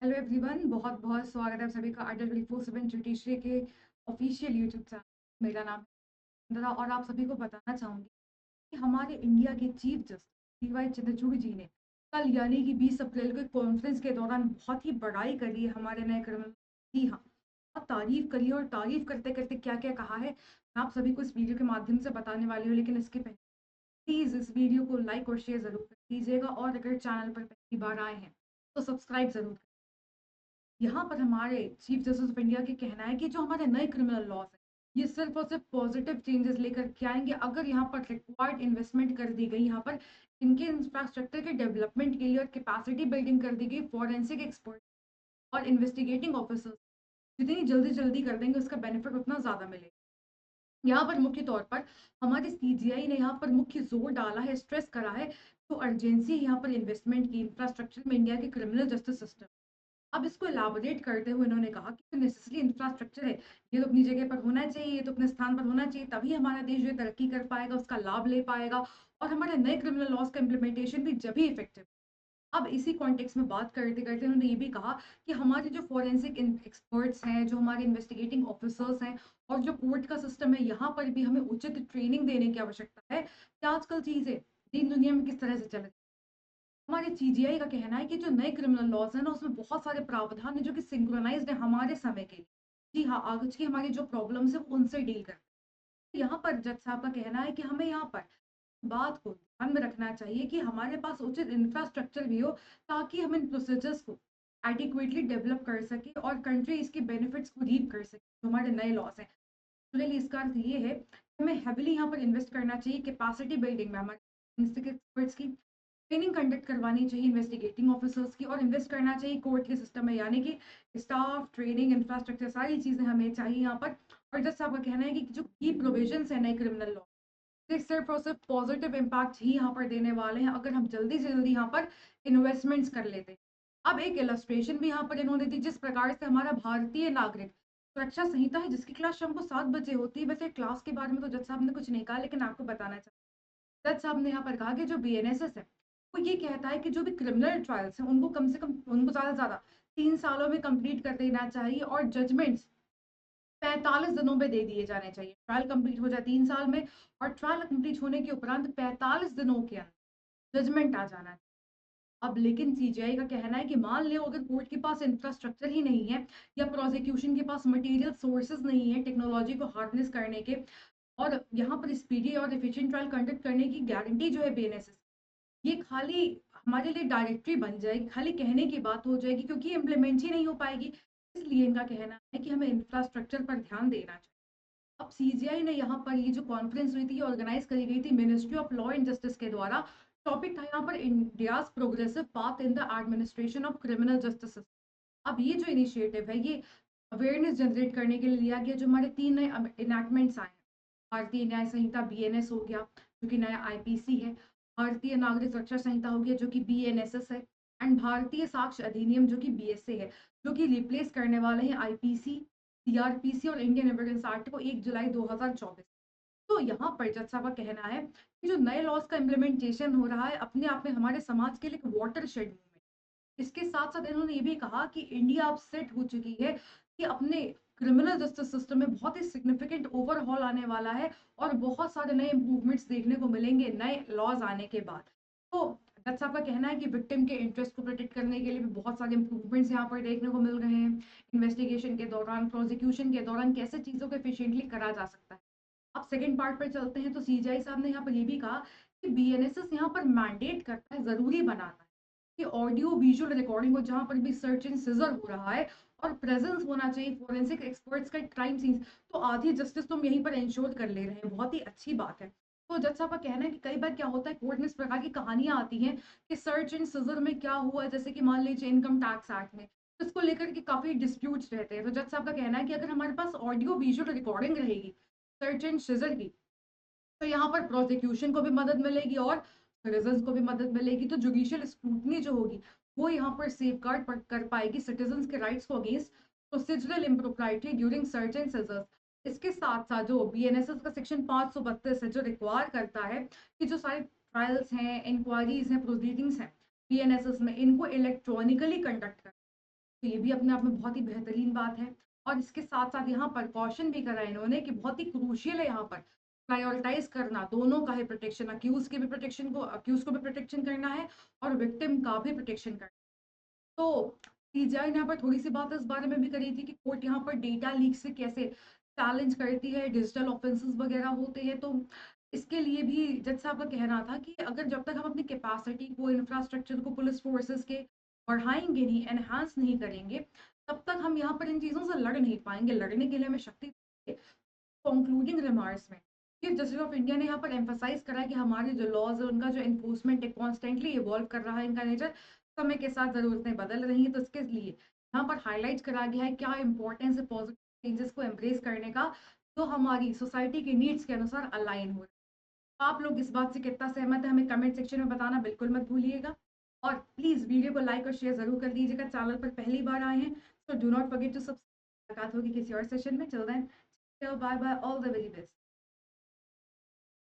Hello everyone, बहुत बहुत स्वागत है आप सभी का अडल 24/7 जुडिशरी के ऑफिशियल यूट्यूब चैनल। मेरा नाम है इंदिरा और आप सभी को बताना चाहूँगी कि हमारे इंडिया के चीफ जस्टिस डीवाई चंद्रचूड़ जी ने कल यानी कि 20 अप्रैल को कॉन्फ्रेंस के दौरान बहुत ही बड़ाई करी है हमारे नए क्रिमिनल। जी हाँ, बहुत तारीफ करी है और तारीफ करते करते क्या क्या कहा है मैं आप सभी को इस वीडियो के माध्यम से बताने वाली हूँ। लेकिन इसके पहले प्लीज़ इस वीडियो को लाइक और शेयर ज़रूर कर दीजिएगा और अगर चैनल पर पहली बार आए हैं तो सब्सक्राइब ज़रूर करें। यहाँ पर हमारे चीफ जस्टिस ऑफ इंडिया के कहना है कि जो हमारे नए क्रिमिनल लॉज हैं, ये सिर्फ और सिर्फ पॉजिटिव चेंजेस लेकर के आएँगे अगर यहाँ पर रिक्वायर्ड इन्वेस्टमेंट कर दी गई, यहाँ पर इनके इंफ्रास्ट्रक्चर के डेवलपमेंट के लिए और कैपेसिटी बिल्डिंग कर दी गई। फॉरेंसिक एक्सपर्ट और इन्वेस्टिगेटिंग ऑफिसर्स जितनी जल्दी-जल्दी कर देंगे उसका बेनिफिट उतना ज़्यादा मिलेगा। यहाँ पर मुख्य तौर पर हमारे सीजीआई ने यहाँ पर मुख्य ज़ोर डाला है, स्ट्रेस करा है, तो अर्जेंसी है यहाँ पर इन्वेस्टमेंट की इंफ्रास्ट्रक्चर में इंडिया के क्रिमिनल जस्टिस सिस्टम। अब इसको एलाबोरेट करते हुए इन्होंने कहा कि जो नेसेसरी इंफ्रास्ट्रक्चर है, ये तो अपनी जगह पर होना चाहिए, ये तो अपने स्थान पर होना चाहिए, तभी हमारा देश जो है तरक्की कर पाएगा, उसका लाभ ले पाएगा और हमारे नए क्रिमिनल लॉज़ का इम्प्लीमेंटेशन भी जभी इफेक्टिव। अब इसी कॉन्टेक्स्ट में बात करते-करते उन्होंने ये भी कहा कि हमारे जो फोरेंसिक एक्सपर्ट्स हैं, जो हमारे इन्वेस्टिगेटिंग ऑफिसर्स हैं और जो कोर्ट का सिस्टम है, यहाँ पर भी हमें उचित ट्रेनिंग देने की आवश्यकता है कि आजकल चीज़ें दीन दुनिया में किस तरह से चल रही हैं। हमारे सीजीआई का कहना है कि जो नए क्रिमिनल लॉज़ हैं ना, उसमें बहुत सारे प्रावधान हैं जो कि सिंक्रोनाइज़्ड है हमारे समय के लिए। जी हाँ, आज की हमारी जो प्रॉब्लम्स हैं उनसे डील करते हैं। यहाँ पर जज साहब का कहना है कि हमें यहाँ पर बात को ध्यान में रखना चाहिए कि हमारे पास उचित इंफ्रास्ट्रक्चर भी हो ताकि हम इन प्रोसीजर्स को एडिक्वेटली डेवलप कर सकें और कंट्री इसके बेनिफिट्स को रीप कर सके। जो हमारे नए लॉज़ हैं, एक्चुअली इसका अर्थ ये है कि हमें हेविली यहाँ पर इन्वेस्ट करना चाहिए कैपेसिटी बिल्डिंग में। हमारे फोरेंसिक एक्सपर्ट्स की ट्रेनिंग कंडक्ट करवानी चाहिए, इन्वेस्टिगेटिंग ऑफिसर्स की, और इन्वेस्ट करना चाहिए कोर्ट के सिस्टम में, यानी कि स्टाफ, ट्रेनिंग, इंफ्रास्ट्रक्चर सारी चीज़ें हमें चाहिए यहाँ पर। और जैसे आपका कहना है कि जो की प्रोविजंस है नए क्रिमिनल लॉ, ये सिर्फ और सिर्फ पॉजिटिव इम्पैक्ट ही यहाँ पर देने वाले हैं अगर हम जल्दी से जल्दी यहाँ पर इन्वेस्टमेंट्स कर लेते हैं। अब एक इलस्ट्रेशन भी यहाँ पर इन्होंने दी जिस प्रकार से हमारा भारतीय नागरिक सुरक्षा संहिता है, जिसकी क्लास शाम को 7 बजे होती है। वैसे क्लास के बारे में तो जज साहब ने कुछ नहीं कहा, लेकिन आपको बताना चाहिए। जज साहब ने यहाँ पर कहा कि जो बीएनएसएस है, वो ये कहता है कि जो भी क्रिमिनल ट्रायल्स हैं, उनको कम से कम उनको ज़्यादा से ज़्यादा 3 सालों में कंप्लीट कर देना चाहिए और जजमेंट्स 45 दिनों में दे दिए जाने चाहिए। ट्रायल कंप्लीट हो जाए 3 साल में और ट्रायल कंप्लीट होने के उपरांत 45 दिनों के अंदर जजमेंट आ जाना चाहिए। अब लेकिन सीजीआई का कहना है कि मान लो अगर कोर्ट के पास इंफ्रास्ट्रक्चर ही नहीं है या प्रोसिक्यूशन के पास मटेरियल सोर्सेज नहीं है टेक्नोलॉजी को हार्नेस करने के, और यहाँ पर स्पीडी और एफिशिएंट ट्रायल कंडक्ट करने की गारंटी जो है बीएनएसएस, ये खाली हमारे लिए डायरेक्टरी बन जाएगी, खाली कहने की बात हो जाएगी क्योंकि इम्प्लीमेंट ही नहीं हो पाएगी। इसलिए इनका कहना है कि हमें इंफ्रास्ट्रक्चर पर ध्यान देना चाहिए। अब सीजीआई ने यहाँ पर ये जो कॉन्फ्रेंस हुई थी, ये ऑर्गेनाइज करी गई थी ministry of law and justice के द्वारा। टॉपिक था यहाँ पर India's progressive path in the administration of criminal justice system. अब ये जो इनिशिएटिव है, ये अवेयरनेस जनरेट करने के लिए लिया गया। जो हमारे 3 नए इनैक्टमेंट्स आए हैं, भारतीय न्याय संहिता बीएनएस हो गया, जो कि नया आईपीसी है, भारतीय नागरिक सुरक्षा संहिता हो गया जो कि बीएनएसएस है, एंड भारतीय साक्ष्य अधिनियम जो कि बीएसए है, जो कि रिप्लेस करने वाले हैं आईपीसी, सीआरपीसी और इंडियन एविडेंस एक्ट को 1 जुलाई 2024। तो यहाँ पर जज साहब का कहना है कि जो नए लॉज का इम्प्लीमेंटेशन हो रहा है, अपने आप में हमारे समाज के लिए एक वाटरशेड मूवमेंट। इसके साथ-साथ इन्होंने ये भी कहा कि इंडिया अब सेट हो चुकी है कि अपने क्रिमिनल जस्टिस सिस्टम में बहुत ही सिग्निफिकेंट ओवरहॉल आने वाला है और बहुत सारे नए इम्प्रूवमेंट्स देखने को मिलेंगे नए लॉज आने के बाद। तो जज साहब का कहना है कि विक्टिम के इंटरेस्ट को प्रोटेक्ट करने के लिए भी बहुत सारे इम्प्रूवमेंट्स यहाँ पर देखने को मिल रहे हैं। इन्वेस्टिगेशन के दौरान, प्रोसिक्यूशन के दौरान कैसे चीज़ों को एफिशिएंटली करा जा सकता है। अब सेकंड पार्ट पर चलते हैं, तो सीजीआई साहब ने यहाँ पर ये भी कहा कि बीएनएसएस यहाँ पर मैंडेट करता है, ज़रूरी बनाता है कि ऑडियो विजुअल रिकॉर्डिंग हो, जहाँ पर भी सर्च एंड सीजर हो रहा है और प्रेजेंस होना चाहिए फोरेंसिक एक्सपर्ट्स का क्राइम सीन्स, तो आधी जस्टिस तुम यहीं पर इंश्योर कर ले रहे हैं। बहुत ही अच्छी बात है। तो जज साहब का कहना है कि कई बार क्या होता है, कोर्ट में इस प्रकार की कहानियां आती हैं कि सर्च एंड सीजर में क्या हुआ, जैसे कि मान लीजिए इनकम टैक्स एक्ट में, तो इसको लेकर के काफी डिस्प्यूट्स रहते हैं। तो जज साहब का कहना है कि अगर हमारे पास ऑडियो विजुअल रिकॉर्डिंग रहेगी सर्च एंड सीजर की, तो यहाँ पर प्रोसिक्यूशन को भी मदद मिलेगी और सिटीजन्स को भी मदद मिलेगी। तो जुडिशियल स्क्रूटनी जो होगी, वो यहाँ पर सेफगार्ड कर पाएगी सिटीजन्स के राइट्स को against procedural impropriety during search and seizures. इसके साथ-साथ जो बीएनएसएस का सेक्शन 532 है, जो रिक्वायर करता है कि जो सारे ट्रायल्स हैं, इंक्वायरीज़ हैं, प्रोसीडिंग्स हैं बीएनएसएस में, इनको इलेक्ट्रॉनिकली कंडक्ट करें। तो ये भी अपने आप में बहुत ही बेहतरीन बात है। और इसके साथ-साथ यहाँ पर कॉशन भी करा है इन्होंने कि बहुत ही क्रूशियल है यहाँ पर प्रायोरिटाइज़ करना दोनों का ही प्रोटेक्शन, अक्यूज़ को भी प्रोटेक्शन करना है और विक्टिम का भी प्रोटेक्शन करना है। तो सीजीआई ने यहाँ पर थोड़ी-सी बात इस बारे में भी करी थी कि कोर्ट यहाँ पर डेटा लीक से कैसे चैलेंज करती है, डिजिटल ऑफेंसेस वगैरह होते हैं। तो इसके लिए भी जज साहब का कहना था कि अगर जब तक हम अपनी कैपेसिटी को, इंफ्रास्ट्रक्चर को पुलिस फोर्सेस के बढ़ाएँगे नहीं, एनहांस नहीं करेंगे, तब तक हम यहाँ पर इन चीज़ों से लड़ नहीं पाएँगे। लड़ने के लिए हमें शक्ति चाहिए। कंक्लूडिंग रिमार्क्स में चीफ जस्टिस ऑफ इंडिया ने यहाँ पर एम्फसाइज करा है कि हमारे जो लॉज है उनका जो एनफोर्समेंट है कॉन्स्टेंटली इवॉल्व कर रहा है, इनका नेचर समय के साथ ज़रूरतें बदल रही हैं। तो इसके लिए यहाँ पर हाईलाइट करा गया है क्या इंपॉर्टेंस है पॉजिटिव चेंजेस को एम्ब्रेस करने का, जो हमारी सोसाइटी के नीड्स के अनुसार अलाइन हो। आप लोग इस बात से कितना सहमत है हमें कमेंट सेक्शन में बताना बिल्कुल मत भूलिएगा। और प्लीज़ वीडियो को लाइक और शेयर ज़रूर कर दीजिएगा। चैनल पर पहली बार आए हैं तो do not forget to subscribe. मुलाकात होगी किसी और सेशन में। Till then bye bye, all the very best.